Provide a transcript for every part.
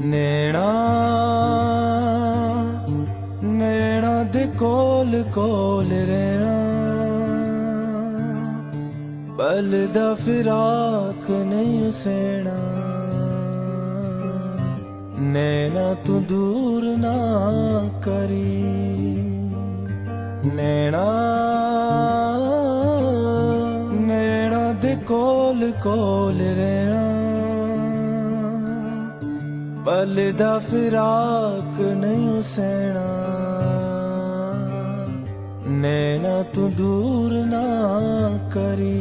नैना नैना दे कोल कोल रहना, पल दा फिराक नहीं सेना। नैना तू दूर ना करी, नैना नैना दे कोल कोल रहना, पल दा फिराक नहीं सेना। नैना तू दूर ना करी।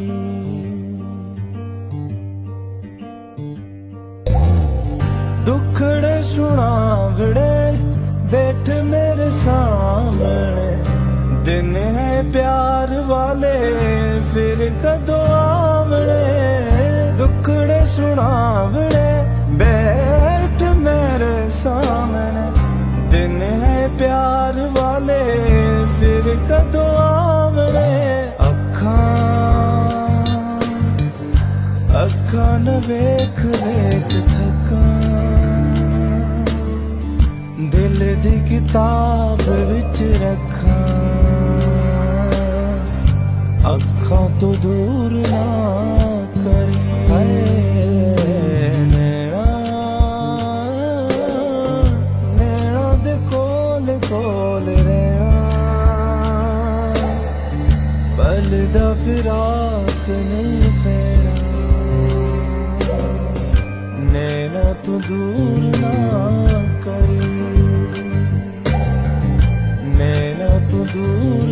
दुखड़े सुनावड़े बैठ मेरे सामने, दिन है प्यार वाले फिर कदों आवड़े। दुखड़े सुनावड़े बैठ मेरे सामने, दिन है प्यार वाले फिर कदों आवड़े। अखां न वेख वेख थका, दिल दी किताब विच रखा। अखां तो दूर ना करी, नैना नैना दे कोल कोल रहना, पल दा फिराक नहीं सेना। नैना तू दूर ना करी, नैना तू दूर